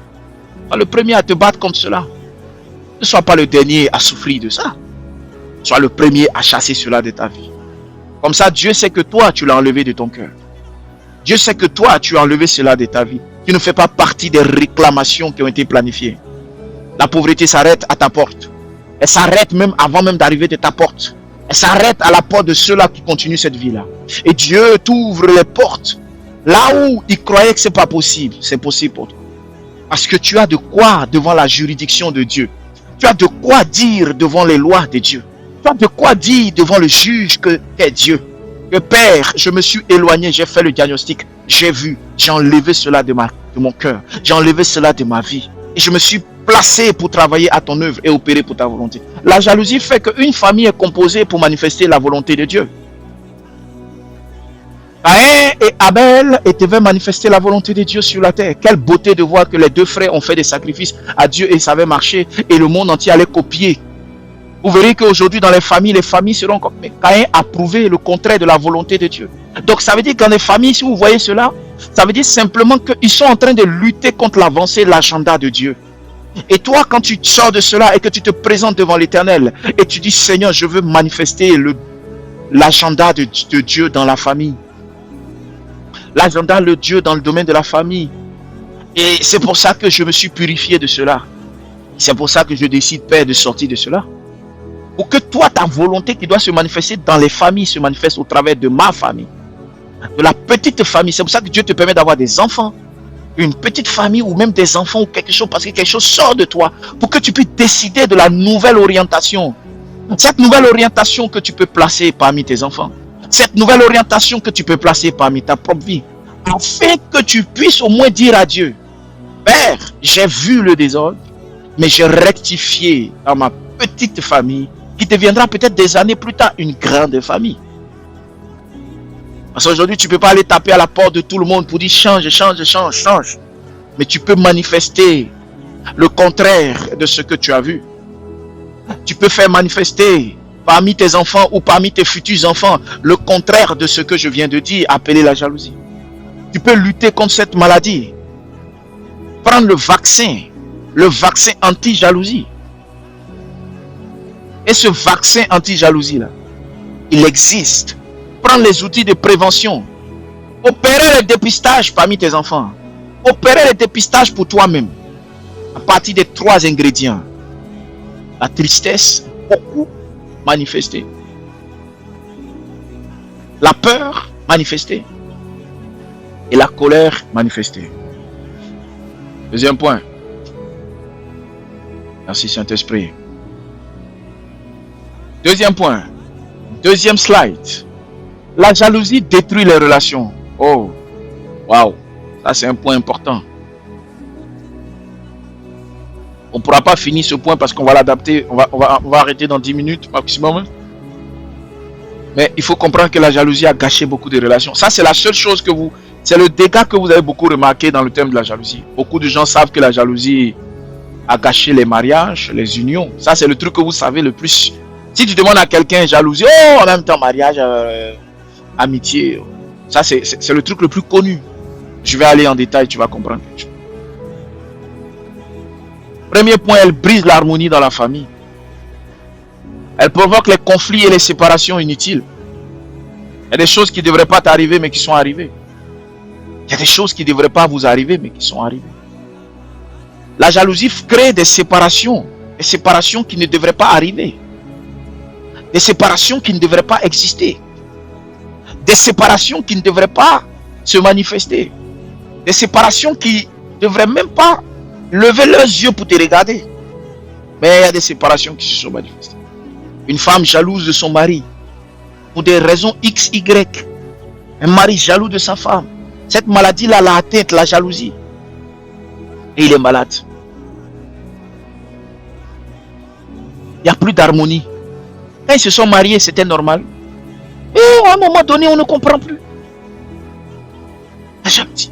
Sois le premier à te battre contre cela. Ne sois pas le dernier à souffrir de ça. Sois le premier à chasser cela de ta vie. Comme ça, Dieu sait que toi, tu l'as enlevé de ton cœur. Dieu sait que toi, tu as enlevé cela de ta vie. Tu ne fais pas partie des réclamations qui ont été planifiées. La pauvreté s'arrête à ta porte. Elle s'arrête même avant même d'arriver de ta porte. Elle s'arrête à la porte de ceux-là qui continuent cette vie-là. Et Dieu t'ouvre les portes. Là où il croyait que ce n'est pas possible, c'est possible pour toi. Parce que tu as de quoi devant la juridiction de Dieu. Tu as de quoi dire devant les lois de Dieu. Tu as de quoi dire devant le juge que est Dieu. Que Père, je me suis éloigné, j'ai fait le diagnostic, j'ai vu, j'ai enlevé cela de mon cœur, j'ai enlevé cela de ma vie. Et je me suis placé pour travailler à ton œuvre et opérer pour ta volonté. La jalousie fait qu'une famille est composée pour manifester la volonté de Dieu. Caïn et Abel devaient manifester la volonté de Dieu sur la terre. Quelle beauté de voir que les deux frères ont fait des sacrifices à Dieu et ça avait marché et le monde entier allait copier. Vous verrez qu'aujourd'hui dans les familles seront comme Caïn a prouvé le contraire de la volonté de Dieu. Donc ça veut dire que dans les familles, si vous voyez cela, ça veut dire simplement qu'ils sont en train de lutter contre l'avancée, l'agenda de Dieu. Et toi, quand tu sors de cela et que tu te présentes devant l'Éternel et tu dis Seigneur, je veux manifester l'agenda de Dieu dans la famille. L'agenda de Dieu dans le domaine de la famille. Et c'est pour ça que je me suis purifié de cela. C'est pour ça que je décide, Père, de sortir de cela. Pour que toi, ta volonté qui doit se manifester dans les familles se manifeste au travers de ma famille. De la petite famille. C'est pour ça que Dieu te permet d'avoir des enfants. Une petite famille ou même des enfants ou quelque chose. Parce que quelque chose sort de toi. Pour que tu puisses décider de la nouvelle orientation. Cette nouvelle orientation que tu peux placer parmi tes enfants. Cette nouvelle orientation que tu peux placer parmi ta propre vie. Afin que tu puisses au moins dire à Dieu. Père, j'ai vu le désordre. Mais j'ai rectifié dans ma petite famille. Qui deviendra peut-être des années plus tard une grande famille. Parce qu'aujourd'hui, tu ne peux pas aller taper à la porte de tout le monde pour dire change, change, change, change. Mais tu peux manifester le contraire de ce que tu as vu. Tu peux faire manifester parmi tes enfants ou parmi tes futurs enfants le contraire de ce que je viens de dire, appeler la jalousie. Tu peux lutter contre cette maladie. Prendre le vaccin anti-jalousie. Et ce vaccin anti-jalousie là, il existe. Prends les outils de prévention. Opérer le dépistage parmi tes enfants. Opérer le dépistage pour toi-même. À partir des 3 ingrédients. La tristesse, beaucoup manifestée. La peur, manifestée. Et la colère, manifestée. Deuxième point. Merci Saint-Esprit. Deuxième point. Deuxième slide. La jalousie détruit les relations. Oh, waouh. Ça c'est un point important. On ne pourra pas finir ce point parce qu'on va l'adapter. On va arrêter dans 10 minutes maximum. Mais il faut comprendre que la jalousie a gâché beaucoup de relations. Ça, c'est la seule chose que vous... C'est le dégât que vous avez beaucoup remarqué dans le thème de la jalousie. Beaucoup de gens savent que la jalousie a gâché les mariages, les unions. Ça, c'est le truc que vous savez le plus. Si tu demandes à quelqu'un jalousie, oh, en même temps, mariage, amitié. Ça, c'est le truc le plus connu. Je vais aller en détail, tu vas comprendre. Premier point, elle brise l'harmonie dans la famille. Elle provoque les conflits et les séparations inutiles. Il y a des choses qui ne devraient pas t'arriver, mais qui sont arrivées. Il y a des choses qui ne devraient pas vous arriver, mais qui sont arrivées. La jalousie crée des séparations qui ne devraient pas arriver. Des séparations qui ne devraient pas exister. Des séparations qui ne devraient pas se manifester. Des séparations qui ne devraient même pas lever leurs yeux pour te regarder. Mais il y a des séparations qui se sont manifestées. Une femme jalouse de son mari, pour des raisons X, Y. Un mari jaloux de sa femme. Cette maladie-là l'a atteinte, la jalousie. Et il est malade. Il n'y a plus d'harmonie. Quand ils se sont mariés, c'était normal. Et à un moment donné, on ne comprend plus. La jalousie.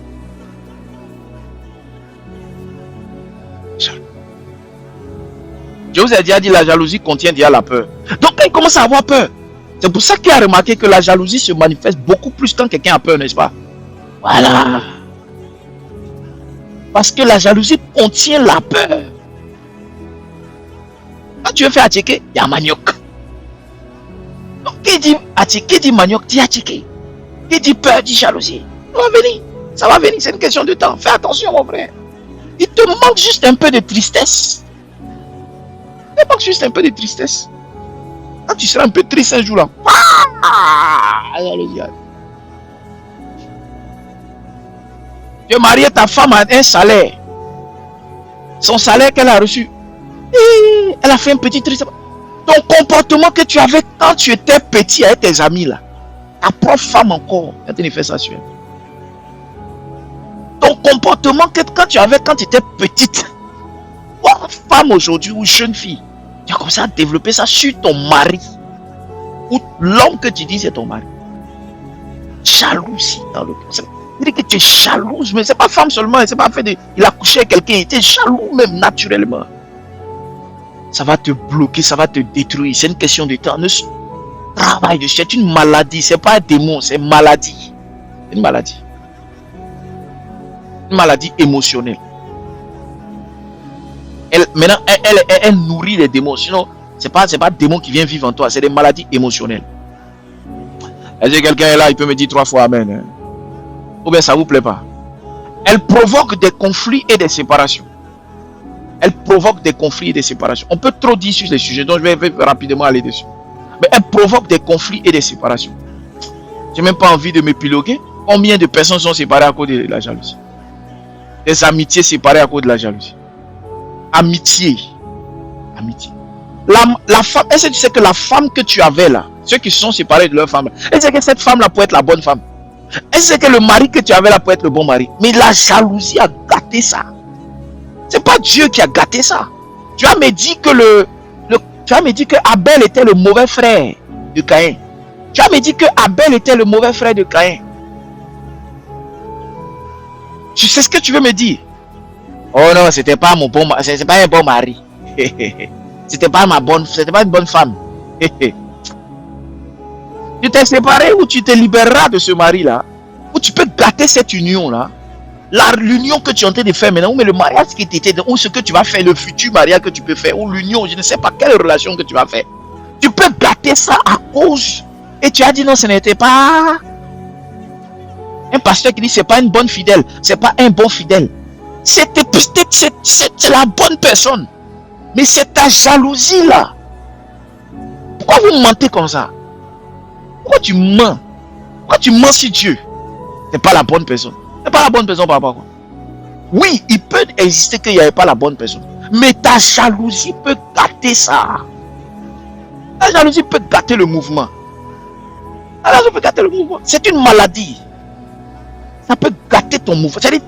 Je vous ai déjà dit, la jalousie contient déjà la peur. Donc quand il commence à avoir peur, c'est pour ça qu'il a remarqué que la jalousie se manifeste beaucoup plus quand quelqu'un a peur, n'est-ce pas? Voilà. Parce que la jalousie contient la peur. Quand tu veux faire attiquer, il y a manioc. Donc qui dit attiquer, qui dit manioc, dit attiquer. Qui dit peur, dit jalousie. Ça va venir. Ça va venir, c'est une question de temps. Fais attention, mon frère. Il te manque juste un peu de tristesse. Il te manque juste un peu de tristesse. Quand tu seras un peu triste un jour là. Tu as marié ta femme à un salaire. Son salaire qu'elle a reçu. Et elle a fait un petit triste. Ton comportement que tu avais quand tu étais petit avec tes amis là. Ta propre femme encore. Quand tu fait ça sur elle. Ton comportement que quand tu avais quand tu étais petite. Femme aujourd'hui ou jeune fille. Tu as commencé à développer ça sur ton mari. Ou l'homme que tu dis c'est ton mari. Jalousie dans le cœur. Il dit que tu es jalouse, mais c'est pas femme seulement, c'est pas fait de. Il a couché avec quelqu'un, il était jaloux même naturellement. Ça va te bloquer, ça va te détruire. C'est une question de temps. Ne travaille dessus. C'est une maladie, c'est pas un démon, c'est une maladie. Une maladie. Une maladie émotionnelle. Maintenant, elle nourrit les démons. Sinon, c'est pas le démon qui vient vivre en toi, c'est des maladies émotionnelles. Est-ce que quelqu'un est là, il peut me dire 3 fois Amen. Hein? Ou bien ça vous plaît pas? Elle provoque des conflits et des séparations. Elle provoque des conflits et des séparations. On peut trop dire sur ces sujets, donc je vais rapidement aller dessus. Mais elle provoque des conflits et des séparations. J'ai même pas envie de m'épiloguer. Combien de personnes sont séparées à cause de la jalousie? Des amitiés séparées à cause de la jalousie. Amitié. La femme, est-ce que tu sais que la femme que tu avais là, ceux qui sont séparés de leur femme, est-ce que cette femme là peut être la bonne femme? Est-ce que le mari que tu avais là peut être le bon mari? Mais la jalousie a gâté ça. C'est pas Dieu qui a gâté ça. Tu as me dit que Abel était le mauvais frère de Caïn. Tu as me dit que Abel était le mauvais frère de Caïn. Tu sais ce que tu veux me dire? Oh non, c'était pas mon bon mari, c'est pas un bon mari. C'était pas une bonne femme. Tu t'es séparé ou tu te libéreras de ce mari-là, ou tu peux gâter cette union-là, l'union que tu es en train de faire maintenant, ou mais le mariage qui t'était, ou ce que tu vas faire, le futur mariage que tu peux faire, ou l'union, je ne sais pas quelle relation que tu vas faire. Tu peux gâter ça à cause. Et tu as dit non, ce n'était pas un pasteur qui dit c'est pas une bonne fidèle, c'est pas un bon fidèle. C'est la bonne personne. Mais c'est ta jalousie là. Pourquoi vous mentez comme ça? Pourquoi tu mens? Pourquoi tu mens sur Dieu? C'est pas la bonne personne. C'est pas la bonne personne par rapport à quoi? Oui, il peut exister qu'il n'y avait pas la bonne personne. Mais ta jalousie peut gâter ça. Ta jalousie peut gâter le mouvement. Ta jalousie peut gâter le mouvement. C'est une maladie. Ça peut gâter ton mouvement. C'est-à-dire,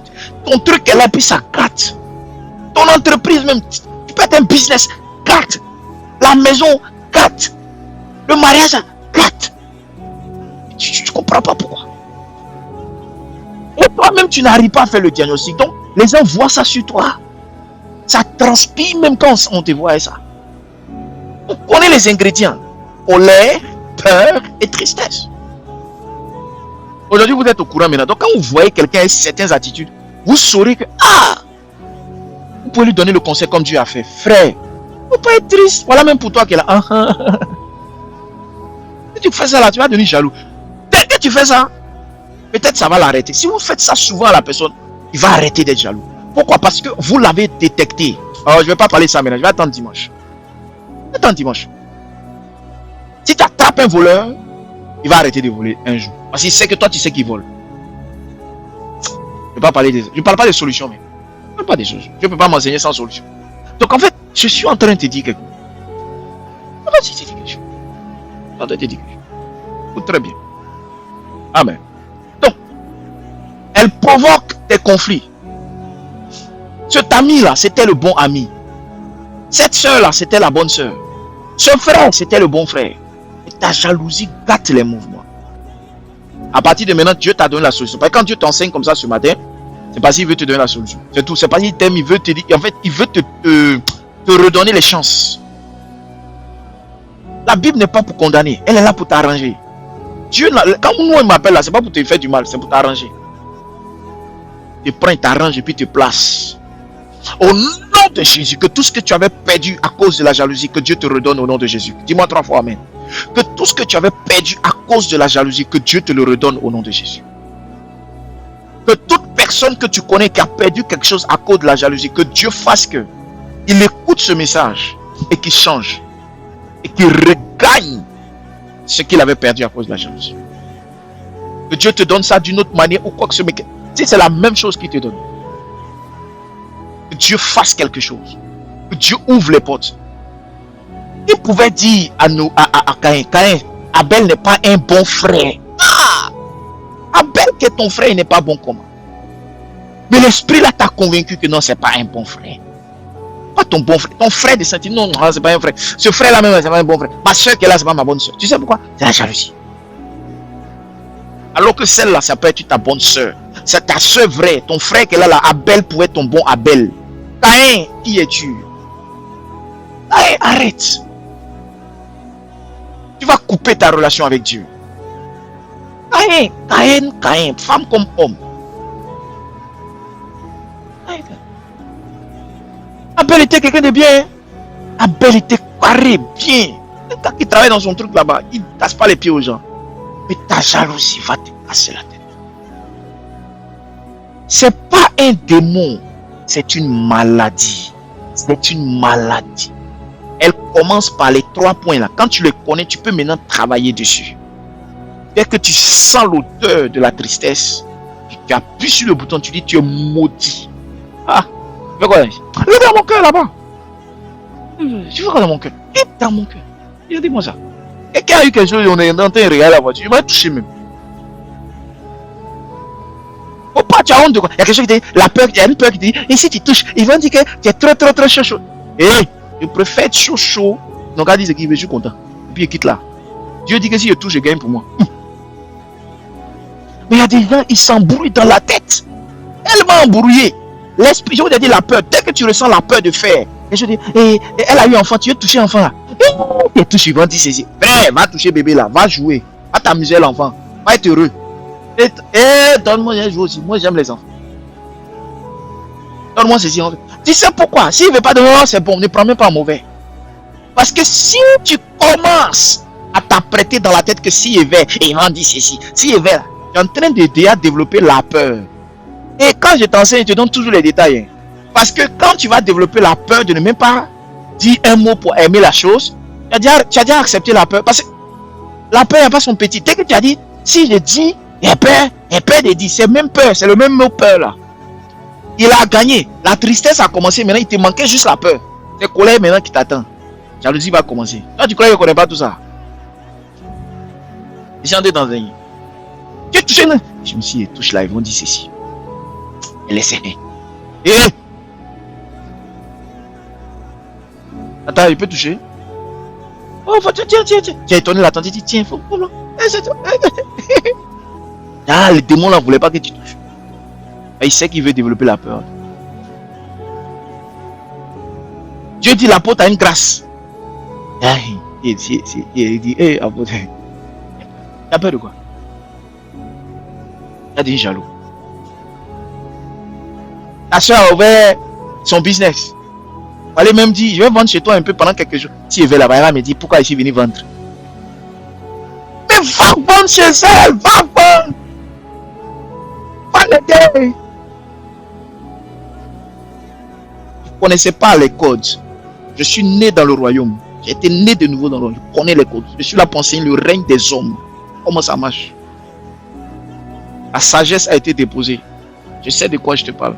ton truc est là, puis ça gâte. Ton entreprise même. Tu peux être un business, 4. La maison, 4. Le mariage, 4. Tu ne comprends pas pourquoi. Et toi-même, tu n'arrives pas à faire le diagnostic. Donc, les gens voient ça sur toi. Ça transpire même quand on te voit ça. On connaît les ingrédients. Colère, peur et tristesse. Aujourd'hui, vous êtes au courant maintenant. Donc, quand vous voyez quelqu'un avec certaines attitudes, vous saurez que, vous pouvez lui donner le conseil comme Dieu a fait. Frère, il ne faut pas être triste. Voilà même pour toi qui est là. Si tu fais ça là, tu vas devenir jaloux. Dès que tu fais ça, peut-être ça va l'arrêter. Si vous faites ça souvent à la personne, il va arrêter d'être jaloux. Pourquoi? Parce que vous l'avez détecté. Alors, je ne vais pas parler de ça maintenant. Je vais attendre dimanche. Si tu attrapes un voleur, il va arrêter de voler un jour. Parce qu'il sait que toi, tu sais qu'il vole. Je ne parle pas des solutions, mais je ne parle pas des choses. Je ne peux pas m'enseigner sans solution. Donc, en fait, je suis en train de te dire quelque chose. Je suis en train de te dire quelque chose. Écoute très bien. Amen. Donc, elle provoque des conflits. Cet ami-là, c'était le bon ami. Cette soeur-là, c'était la bonne soeur. Ce frère, c'était le bon frère. Et ta jalousie gâte les mouvements. À partir de maintenant, Dieu t'a donné la solution. Parce que quand Dieu t'enseigne comme ça ce matin, c'est parce qu'il veut te donner la solution. C'est tout. C'est parce qu'il t'aime, il veut te dire. En fait, il veut te redonner les chances. La Bible n'est pas pour condamner. Elle est là pour t'arranger. Dieu, quand nous on m'appelle là, c'est pas pour te faire du mal, c'est pour t'arranger. Tu prends, il t'arrange et puis tu te place. Au nom de Jésus, que tout ce que tu avais perdu à cause de la jalousie, que Dieu te redonne au nom de Jésus. Dis-moi 3 fois amen. Que tout ce que tu avais perdu à cause de la jalousie, que Dieu te le redonne au nom de Jésus. Que toute personne que tu connais qui a perdu quelque chose à cause de la jalousie, que Dieu fasse que il écoute ce message et qu'il change et qu'il regagne ce qu'il avait perdu à cause de la jalousie. Que Dieu te donne ça d'une autre manière ou quoi que ce soit. Si c'est la même chose qu'il te donne. Que Dieu fasse quelque chose. Que Dieu ouvre les portes. Il pouvait dire à Caïn, Abel n'est pas un bon frère. Abel qui est ton frère, il n'est pas bon comment? Mais l'esprit là t'a convaincu que non, c'est pas un bon frère. Pas ton bon frère. Ton frère de sentir, non, c'est pas un frère. Ce frère là même, c'est pas un bon frère. Ma soeur qui est là, c'est pas ma bonne soeur. Tu sais pourquoi? C'est la jalousie. Alors que celle-là, ça peut être ta bonne soeur. C'est ta soeur vraie. Ton frère qui est là, Abel pourrait être ton bon Abel. Caïn, qui es-tu? Caïn, arrête. Tu vas couper ta relation avec Dieu. Caïn, femme comme homme. Abel était quelqu'un de bien. Abel était carré, bien. Le gars qui travaille dans son truc là-bas, il ne casse pas les pieds aux gens. Mais ta jalousie va te casser la tête. C'est pas un démon, c'est une maladie. C'est une maladie. Elle commence par les 3 points là. Quand tu les connais, tu peux maintenant travailler dessus. Dès que tu sens l'odeur de la tristesse, tu appuies sur le bouton, tu dis tu es maudit. Tu fais quoi? Il est dans mon cœur là-bas. Tu fais quoi dans mon cœur? Il est dans mon cœur. Dis-moi ça. Quelqu'un a eu quelque chose, on est en train de regarder la voiture, il m'a touché même. Faut pas, tu as honte de quoi? Il y a quelque chose qui dit, la peur, il y a une peur qui dit, et si tu touches, ils vont dire que tu es trop chaud. Et je préfère être chaud. Donc, elle dit ce qu'il veut, je suis content. Et puis, il quitte là. Dieu dit que si je touche, je gagne pour moi. Mais il y a des gens, ils s'embrouillent dans la tête. Tellement embrouillés. L'esprit, je vous ai dit la peur. Dès que tu ressens la peur de faire, et je dis, et elle a eu enfant, tu veux toucher l'enfant là. Et touche, ils vont dire ceci. Frère, va toucher bébé là, va jouer. Va t'amuser l'enfant. Va être heureux. Et donne-moi un jour aussi. Moi, j'aime les enfants. Donne-moi ceci. Tu sais pourquoi? S'il ne veut pas de moi, c'est bon. Ne prends même pas mauvais. Parce que si tu commences à t'apprêter dans la tête que s'il est vert, et il va dire ceci. S'il est vert, tu es en train de déjà développer la peur. Et quand je t'enseigne, je te donne toujours les détails. Parce que quand tu vas développer la peur de ne même pas dire un mot pour aimer la chose, tu as déjà accepté la peur. Parce que la peur n'a pas son petit. Dès que tu as dit, si je dis, il y a peur de dire, c'est même peur, c'est le même mot peur là. Il a gagné. La tristesse a commencé, maintenant il te manquait juste la peur. C'est colère maintenant qui t'attend. Jalousie va commencer. Toi tu crois que je ne connais pas tout ça? Je suis entré dans un... Tu touches là. Je me suis dit, touche là, ils vont dire ceci. Et laissez. Et Attends, il peut toucher. Oh, tiens. Tu as étonné la tante, il dit, tiens, faut. Ah, le démon là ne voulait pas que tu touches. Et il sait qu'il veut développer la peur. Dieu dit, l'apôtre a une grâce. Il dit, hé, apôtre, t'as peur de quoi? Il a dit jaloux. Ta soeur a ouvert son business. Elle même dit, je vais vendre chez toi un peu pendant quelques jours. Si elle veut là-bas, elle va me dire, pourquoi ici venir vendre? Mais va vendre chez elle, va vendre. Va l'aider. Vous ne connaissez pas les codes. Je suis né dans le royaume. J'ai été né de nouveau dans le royaume. Je connais les codes. Je suis là pour enseigner le règne des hommes. Comment ça marche? La sagesse a été déposée. Je sais de quoi je te parle.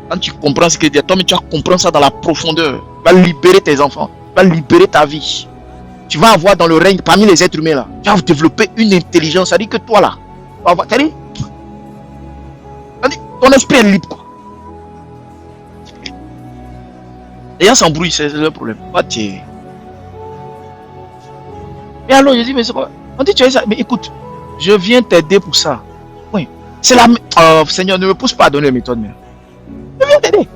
Quand tu comprends ce que dit, toi, mais tu vas comprendre ça dans la profondeur. Tu vas libérer tes enfants. Tu vas libérer ta vie. Tu vas avoir dans le règne, parmi les êtres humains là, tu vas développer une intelligence. Ça dit que toi là, tu dit, ton esprit est libre quoi. Les gens s'embrouillent, c'est le problème. Et alors, je dis, mais c'est quoi? On dit, tu as ça. Mais écoute, je viens t'aider pour ça. Oui. C'est la. Oh, Seigneur, ne me pousse pas à donner les méthodes. Mais... je viens t'aider.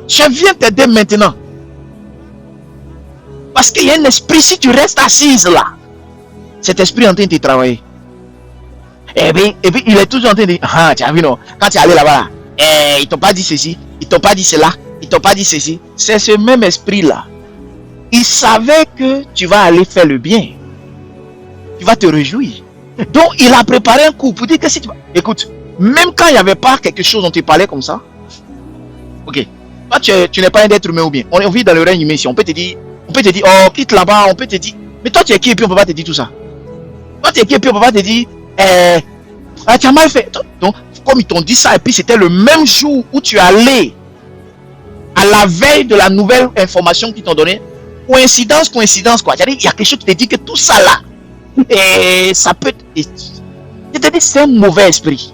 Je viens t'aider maintenant. Parce qu'il y a un esprit, si tu restes assise là, cet esprit est en train de travailler. Et puis il est toujours en train de dire, ah, tu as vu non, quand tu es allé là-bas, ils t'ont pas dit ceci, ils t'ont pas dit cela, ils t'ont pas dit ceci. C'est ce même esprit là. Il savait que tu vas aller faire le bien. Tu vas te réjouir. Donc il a préparé un coup pour dire que si tu vas... Écoute, même quand il n'y avait pas quelque chose dont tu parlais comme ça, ok, toi tu n'es pas un être humain ou bien, on vit dans le règne humain ici, on peut te dire, oh quitte là-bas, on peut te dire, mais toi tu es qui et puis on peut pas te dire tout ça. Toi tu es qui et puis on peut pas te dire, tu as mal fait. Donc comme ils t'ont dit ça et puis c'était le même jour où tu es allé à la veille de la nouvelle information qu'ils t'ont donnée, coïncidence quoi. C'est-à-dire il y a quelque chose qui te dit que tout ça là, et ça peut être, je te dis c'est un mauvais esprit.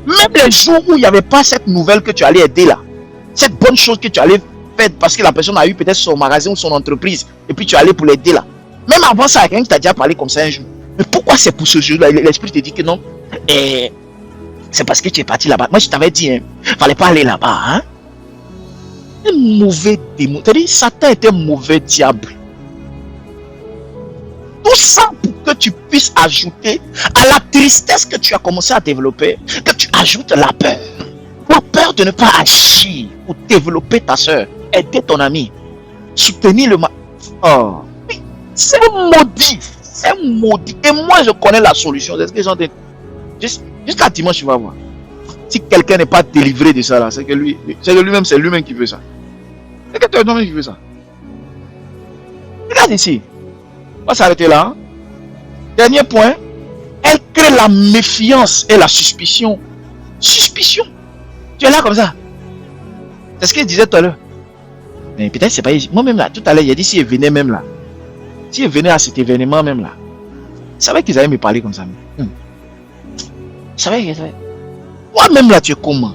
Même les jours où il n'y avait pas cette nouvelle que tu allais aider là, cette bonne chose que tu allais faire parce que la personne a eu peut-être son magasin ou son entreprise et puis tu allais pour l'aider là. Même avant ça, quelqu'un qui t'a déjà parlé comme ça un jour. Mais pourquoi c'est pour ce jour-là? L'esprit te dit que non. C'est parce que tu es parti là-bas. Moi je t'avais dit, fallait pas aller là-bas. Hein? Un mauvais démon. C'est-à-dire Satan est un mauvais diable. Tout ça pour que tu puisses ajouter à la tristesse que tu as commencé à développer, que tu ajoutes la peur. La peur de ne pas agir pour développer ta soeur, aider ton ami, soutenir le mal. Oh, c'est maudit. C'est maudit. Et moi je connais la solution. C'est ce que j'entends. Jusqu'à dimanche, tu vas voir. Si quelqu'un n'est pas délivré de ça là, c'est que lui-même, c'est lui-même qui veut ça. C'est que toi-même qui veut ça. Regarde ici. On va s'arrêter là. Dernier point. Elle crée la méfiance et la suspicion. Suspicion. Tu es là comme ça. C'est ce qu'il disait tout à l'heure. Mais peut-être c'est pas ici. Moi-même là, tout à l'heure, il a dit si elle venait même là. Si elle venait à cet événement même là. Je savais qu'ils allaient me parler comme ça. Je savais. Toi-même là, tu es comment?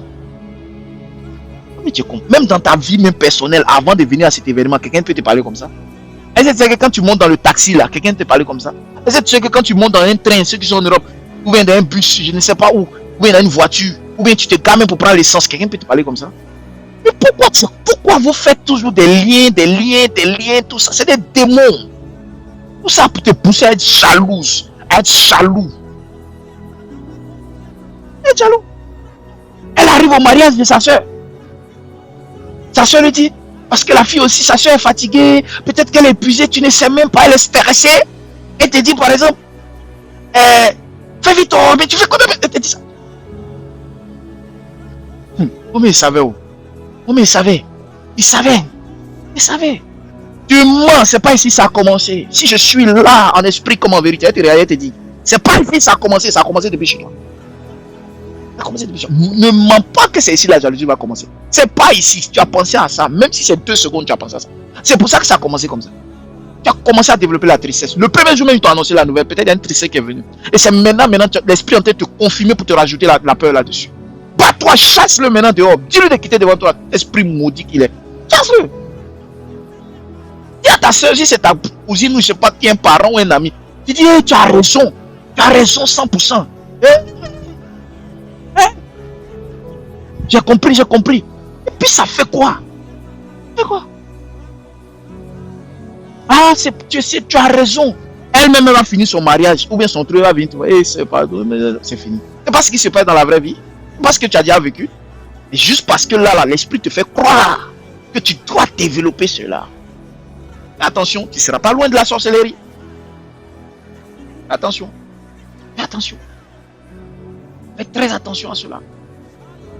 Mais tu es comment? Même dans ta vie même personnelle, avant de venir à cet événement, quelqu'un peut te parler comme ça? Est-ce que tu sais que quand tu montes dans le taxi là, quelqu'un te parle comme ça? Est-ce que tu sais que quand tu montes dans un train, ceux qui sont en Europe, ou bien dans un bus, je ne sais pas où, ou bien dans une voiture, ou bien tu te gares même pour prendre l'essence, quelqu'un peut te parler comme ça? Mais pourquoi vous faites toujours des liens, tout ça? C'est des démons. Tout ça pour te pousser à être jalouse, à être jaloux. Être jaloux. Elle arrive au mariage de sa soeur. Sa soeur lui dit, parce que la fille aussi, sa soeur est fatiguée, peut-être qu'elle est épuisée, tu ne sais même pas, elle est stressée. Elle te dit par exemple, fais vite, mais tu fais quoi? Elle te dit ça. Oh mais il savait où? Oh mais il savait. Tu mens, c'est pas ici ça a commencé. Si je suis là en esprit comme en vérité, elle te dit, c'est pas ici ça a commencé depuis chez toi. Ne mens pas que c'est ici la jalousie va commencer. C'est pas ici. Tu as pensé à ça. Même si c'est 2 secondes, tu as pensé à ça. C'est pour ça que ça a commencé comme ça. Tu as commencé à développer la tristesse. Le premier jour même, ils t'ont annoncé la nouvelle. Peut-être il y a une tristesse qui est venue. Et c'est maintenant l'esprit est en train de te confirmer pour te rajouter la peur là-dessus. Bats-toi, chasse-le maintenant dehors. Dis-lui de quitter devant toi. Esprit maudit qu'il est. Chasse-le. ta soeur, si c'est ta cousine ou je sais pas qui est un parent ou un ami, tu dis, hey, tu as raison 100%. Hein? J'ai compris. Et puis ça fait quoi? Ah, tu sais, tu as raison. Elle-même va finir son mariage ou bien son truc va venir. C'est fini. C'est pas ce qui se passe dans la vraie vie. C'est pas ce que tu as déjà vécu. Et juste parce que là, l'esprit te fait croire que tu dois développer cela. Mais attention, tu ne seras pas loin de la sorcellerie. Attention. Fais très attention à cela.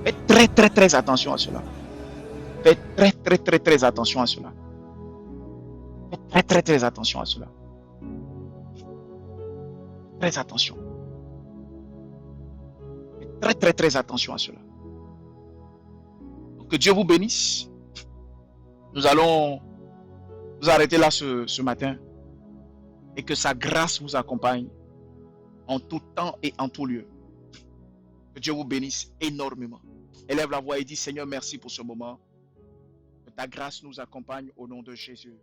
Fais très attention à cela. Fais très attention à cela. Fais très attention à cela. Très attention. Fais très attention à cela. Que Dieu vous bénisse. Nous allons nous arrêter là ce matin. Et que sa grâce vous accompagne en tout temps et en tout lieu. Que Dieu vous bénisse énormément. Élève la voix et dis, Seigneur, merci pour ce moment. Que ta grâce nous accompagne au nom de Jésus.